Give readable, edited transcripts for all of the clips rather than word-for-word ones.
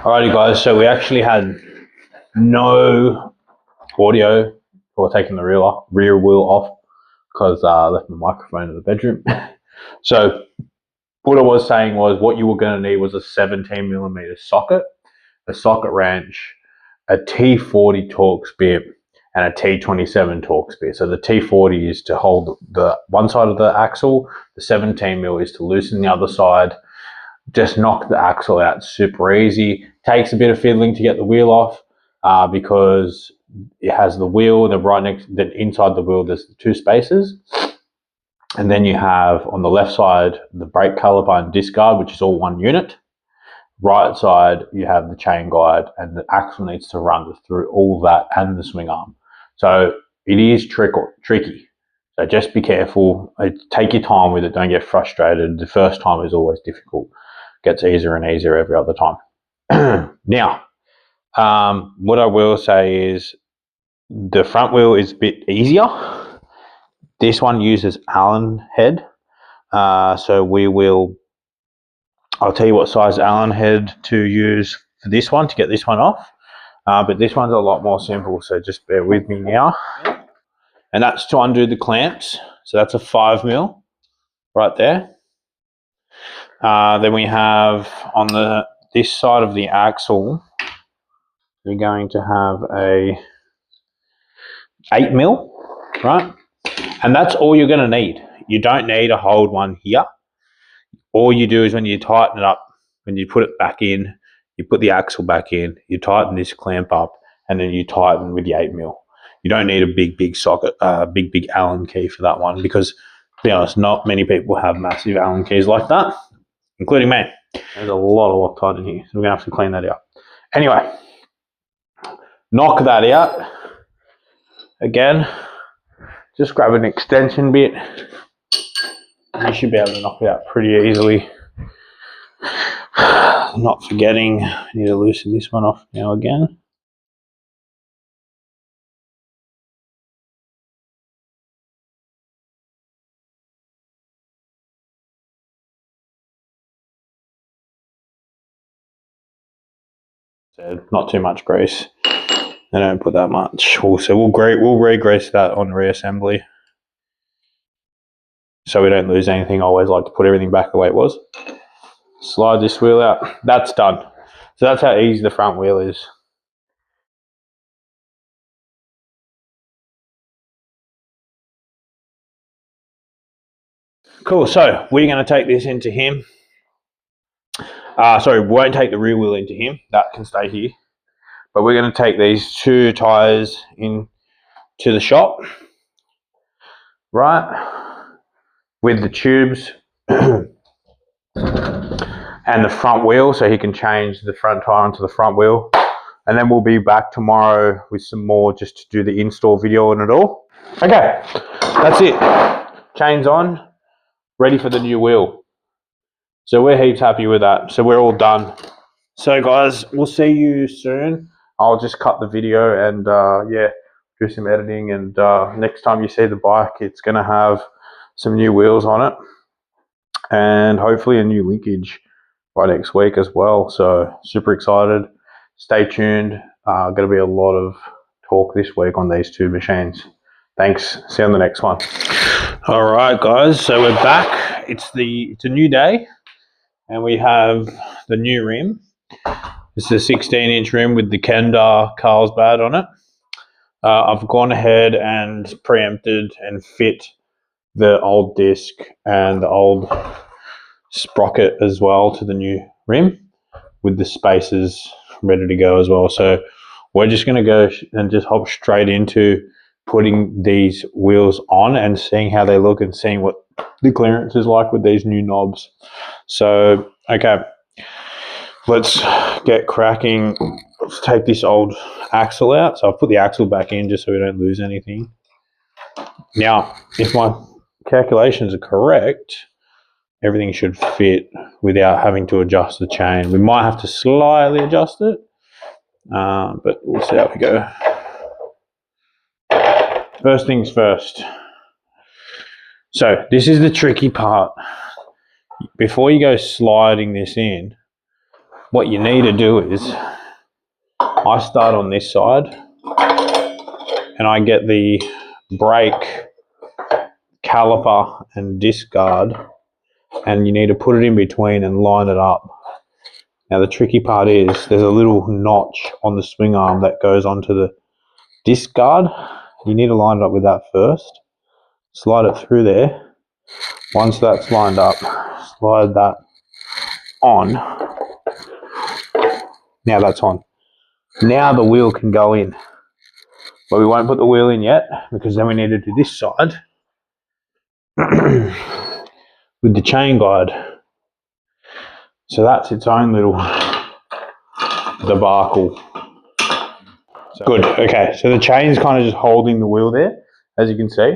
Alrighty guys, so we actually had no audio for taking the rear wheel off because I left my microphone in the bedroom. So what I was saying was what you were going to need was a 17mm socket, a socket wrench, a T40 Torx bit, and a T27 Torx bit. So the T40 is to hold the one side of the axle, the 17mm is to loosen the other side. Just knock the axle out super easy. Takes a bit of fiddling to get the wheel off because it has the wheel, then inside the wheel there's the two spaces. And then you have on the left side the brake caliper and disc guard, which is all one unit. Right side you have the chain guide, and the axle needs to run through all that and the swing arm. So it is tricky. So just be careful. Take your time with it. Don't get frustrated. The first time is always difficult. Gets easier and easier every other time. Now, what I will say is the front wheel is a bit easier. This one uses Allen head. So I'll tell you what size Allen head to use for this one to get this one off. But this one's a lot more simple, so just bear with me now. And that's to undo the clamps. So that's a 5mm right there. Then we have on this side of the axle, we're going to have a 8mm, right? And that's all you're going to need. You don't need to hold one here. All you do is when you tighten it up, when you put it back in, you put the axle back in, you tighten this clamp up, and then you tighten with the 8mm. You don't need a big socket, big Allen key for that one, because to be honest, not many people have massive Allen keys like that, including me. There's a lot of Loctite in here, so we're going to have to clean that out. Anyway, knock that out. Again, just grab an extension bit. You should be able to knock it out pretty easily. Not forgetting, I need to loosen this one off now again. So not too much grease. I don't put that much. Also, we'll re-grease that on reassembly, so we don't lose anything. I always like to put everything back the way it was. Slide this wheel out. That's done. So that's how easy the front wheel is. Cool. So we're going to take this into him. Sorry, we won't take the rear wheel into him. That can stay here. But we're going to take these two tyres in to the shop, right, with the tubes and the front wheel, so he can change the front tyre onto the front wheel. And then we'll be back tomorrow with some more, just to do the install video on it all. Okay, that's it. Chains on, ready for the new wheel. So we're heaps happy with that. So we're all done. So guys, we'll see you soon. I'll just cut the video and yeah, do some editing, and next time you see the bike, it's going to have some new wheels on it and hopefully a new linkage by next week as well. So super excited. Stay tuned. Going to be a lot of talk this week on these two machines. Thanks. See you on the next one. All right, guys. So we're back. It's a new day, and we have the new rim. It's a 16-inch rim with the Kendar Carlsbad on it. I've gone ahead and preempted and fit the old disc and the old sprocket as well to the new rim, with the spacers ready to go as well. So we're just going to go and just hop straight into putting these wheels on and seeing how they look and seeing what the clearance is like with these new knobs. So, okay, let's get cracking. Let's take this old axle out. So I've put the axle back in just so we don't lose anything. Now, if my calculations are correct, everything should fit without having to adjust the chain. We might have to slightly adjust it, but we'll see how we go. First things first. So this is the tricky part. Before you go sliding this in, what you need to do is, I start on this side and I get the brake caliper and disc guard, and you need to put it in between and line it up. Now the tricky part is there's a little notch on the swing arm that goes onto the disc guard. You need to line it up with that first. Slide it through there. Once that's lined up, slide that on. Now that's on. Now the wheel can go in. But we won't put the wheel in yet because then we need to do this side with the chain guide. So that's its own little debacle. Good, okay, so the chain's kind of just holding the wheel there, as you can see.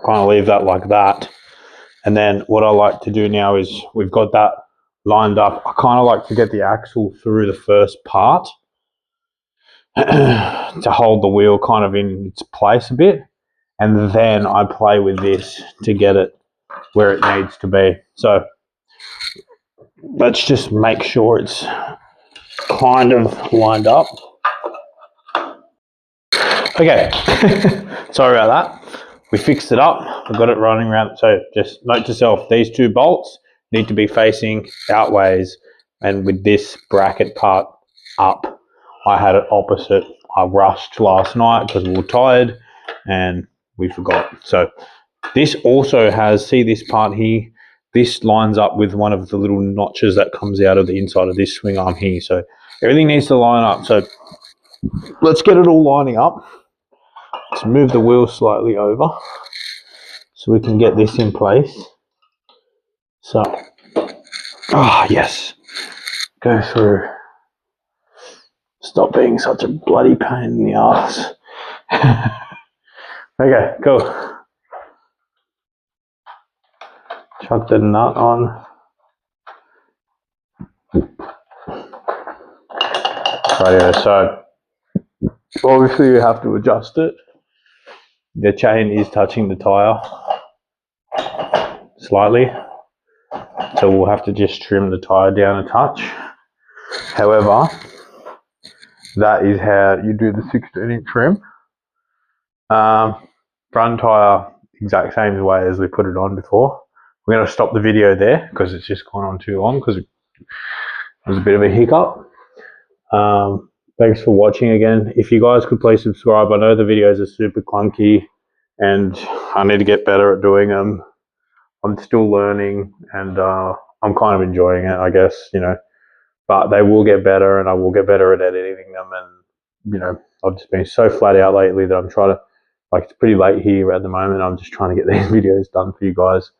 Kind of leave that like that. And then what I like to do now is, we've got that lined up. I kind of like to get the axle through the first part to hold the wheel kind of in its place a bit. And then I play with this to get it where it needs to be. So let's just make sure it's kind of lined up. Okay, sorry about that. We fixed it up. I've got it running around. So just note to self, these two bolts need to be facing outways and with this bracket part up. I had it opposite. I rushed last night because we were tired and we forgot. So this also has, see this part here? This lines up with one of the little notches that comes out of the inside of this swing arm here. So everything needs to line up. So let's get it all lining up. Let's move the wheel slightly over so we can get this in place. So, yes, go through. Stop being such a bloody pain in the ass. Okay, cool. Chuck the nut on. Radio, so obviously you have to adjust it. The chain is touching the tyre slightly, so we'll have to just trim the tyre down a touch. However, that is how you do the 16-inch rim. Front tyre, exact same way as we put it on before. We're going to stop the video there because it's just gone on too long because it was a bit of a hiccup. Thanks for watching again. If you guys could please subscribe. I know the videos are super clunky and I need to get better at doing them. I'm still learning and I'm kind of enjoying it, I guess, you know, but they will get better and I will get better at editing them. And, you know, I've just been so flat out lately that I'm trying to, like, it's pretty late here at the moment. I'm just trying to get these videos done for you guys.